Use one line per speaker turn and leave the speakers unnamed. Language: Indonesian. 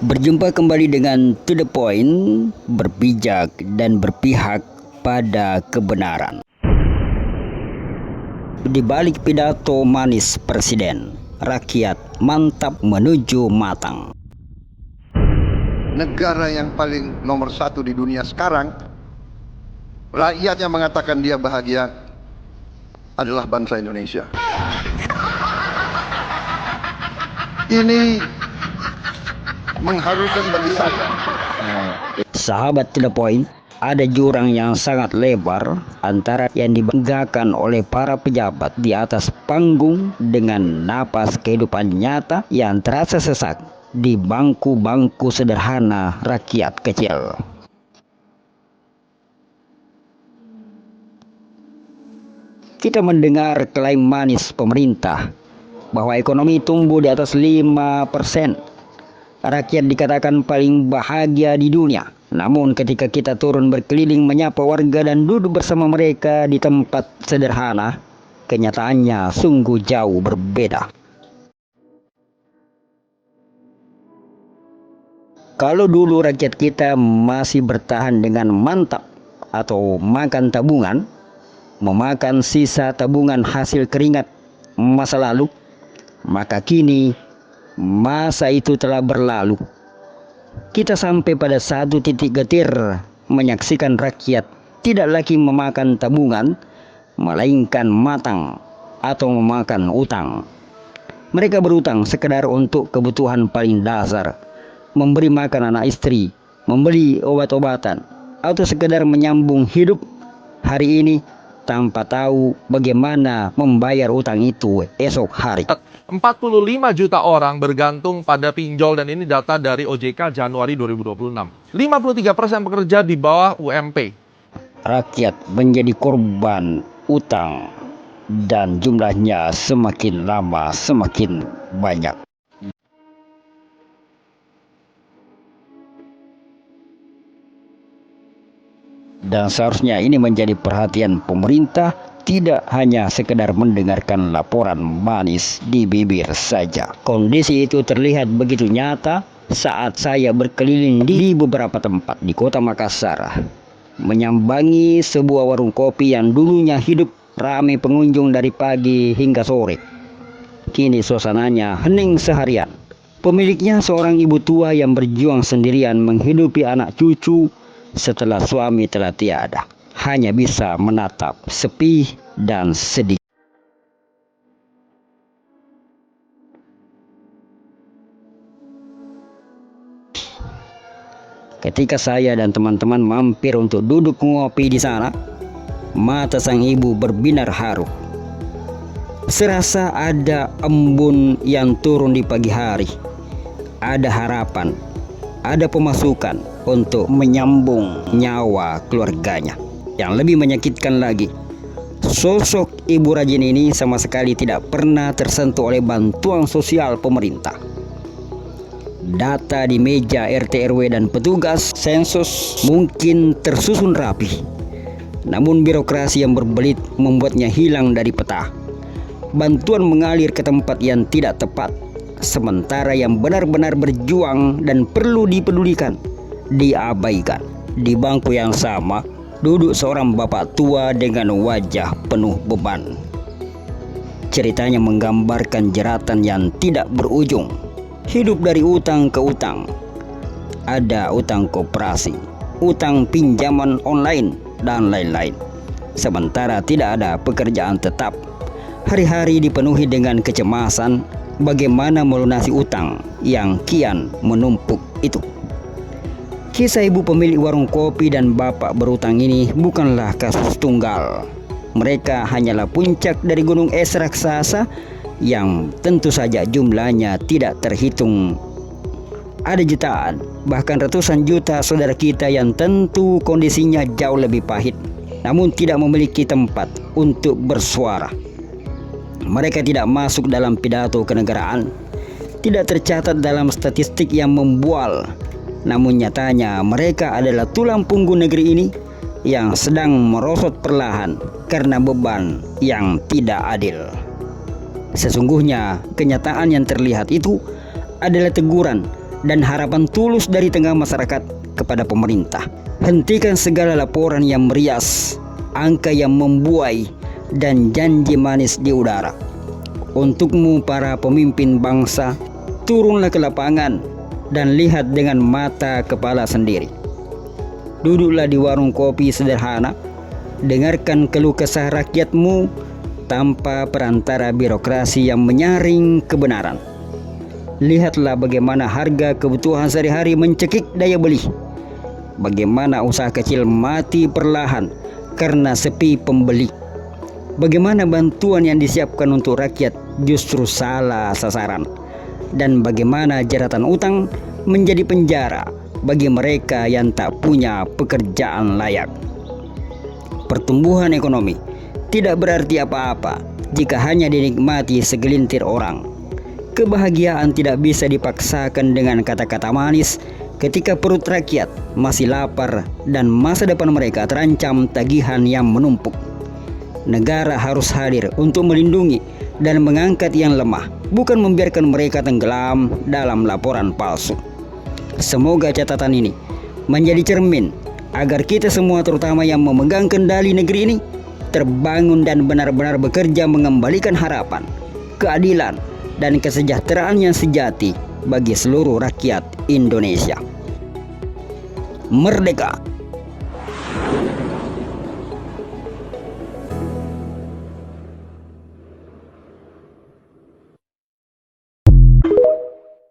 Berjumpa kembali dengan To The Point, berbijak dan berpihak pada kebenaran. Di balik pidato manis Presiden, rakyat mantap menuju matang.
Negara yang paling nomor satu di dunia sekarang, rakyatnya mengatakan dia bahagia, adalah bangsa Indonesia. Ini mengharukan bagi saya.
Sahabat To The Point, ada jurang yang sangat lebar antara yang dibanggakan oleh para pejabat di atas panggung dengan napas kehidupan nyata yang terasa sesak di bangku-bangku sederhana rakyat kecil. Kita mendengar klaim manis pemerintah bahwa ekonomi tumbuh di atas 5%. Rakyat dikatakan paling bahagia di dunia. Namun ketika kita turun berkeliling menyapa warga dan duduk bersama mereka di tempat sederhana, kenyataannya sungguh jauh berbeda. Kalau dulu rakyat kita masih bertahan dengan mantap atau makan tabungan, memakan sisa tabungan hasil keringat masa lalu, maka kini masa itu telah berlalu. Kita sampai pada satu titik getir menyaksikan rakyat tidak lagi memakan tabungan, melainkan matang atau memakan utang. Mereka berutang sekedar untuk kebutuhan paling dasar, memberi makan anak istri, membeli obat-obatan, atau sekedar menyambung hidup hari ini tanpa tahu bagaimana membayar utang itu esok hari.
45 juta orang bergantung pada pinjol, dan ini data dari OJK Januari 2026. 53% pekerja di bawah UMP.
Rakyat menjadi korban utang dan jumlahnya semakin lama semakin banyak. Dan seharusnya ini menjadi perhatian pemerintah, tidak hanya sekedar mendengarkan laporan manis di bibir saja. Kondisi itu terlihat begitu nyata saat saya berkeliling di beberapa tempat di kota Makassar, menyambangi sebuah warung kopi yang dulunya hidup ramai pengunjung dari pagi hingga sore. Kini suasananya hening seharian. Pemiliknya seorang ibu tua yang berjuang sendirian menghidupi anak cucu setelah suami telah tiada. Hanya bisa menatap sepi dan sedih. Ketika saya dan teman-teman mampir untuk duduk ngopi di sana, mata sang ibu berbinar haru. Serasa ada embun yang turun di pagi hari. Ada harapan, ada pemasukan untuk menyambung nyawa keluarganya. Yang lebih menyakitkan lagi, sosok ibu rajin ini sama sekali tidak pernah tersentuh oleh bantuan sosial pemerintah. Data di meja RT RW dan petugas sensus mungkin tersusun rapi, namun birokrasi yang berbelit membuatnya hilang dari peta. Bantuan mengalir ke tempat yang tidak tepat, sementara yang benar-benar berjuang dan perlu dipedulikan diabaikan. Di bangku yang sama duduk seorang bapak tua dengan wajah penuh beban. Ceritanya menggambarkan jeratan yang tidak berujung. Hidup dari utang ke utang. Ada utang koperasi, utang pinjaman online, dan lain-lain. Sementara tidak ada pekerjaan tetap. Hari-hari dipenuhi dengan kecemasan bagaimana melunasi utang yang kian menumpuk itu. Kisah ibu pemilik warung kopi dan bapak berutang ini bukanlah kasus tunggal. Mereka hanyalah puncak dari gunung es raksasa yang tentu saja jumlahnya tidak terhitung. Ada jutaan, bahkan ratusan juta saudara kita yang tentu kondisinya jauh lebih pahit, namun tidak memiliki tempat untuk bersuara. Mereka tidak masuk dalam pidato kenegaraan, tidak tercatat dalam statistik yang membual. Namun nyatanya mereka adalah tulang punggung negeri ini yang sedang merosot perlahan karena beban yang tidak adil. Sesungguhnya kenyataan yang terlihat itu adalah teguran dan harapan tulus dari tengah masyarakat kepada pemerintah. Hentikan segala laporan yang merias, angka yang membuai, dan janji manis di udara. Untukmu para pemimpin bangsa, turunlah ke lapangan dan lihat dengan mata kepala sendiri. Duduklah di warung kopi sederhana, dengarkan keluh kesah rakyatmu tanpa perantara birokrasi yang menyaring kebenaran. Lihatlah bagaimana harga kebutuhan sehari-hari mencekik daya beli. Bagaimana usaha kecil mati perlahan karena sepi pembeli. Bagaimana bantuan yang disiapkan untuk rakyat justru salah sasaran. Dan bagaimana jeratan utang menjadi penjara bagi mereka yang tak punya pekerjaan layak. Pertumbuhan ekonomi tidak berarti apa-apa jika hanya dinikmati segelintir orang. Kebahagiaan tidak bisa dipaksakan dengan kata-kata manis ketika perut rakyat masih lapar dan masa depan mereka terancam tagihan yang menumpuk. Negara harus hadir untuk melindungi dan mengangkat yang lemah, bukan membiarkan mereka tenggelam dalam laporan palsu. Semoga catatan ini menjadi cermin agar kita semua, terutama yang memegang kendali negeri ini, terbangun dan benar-benar bekerja mengembalikan harapan, keadilan, dan kesejahteraan yang sejati bagi seluruh rakyat Indonesia. Merdeka!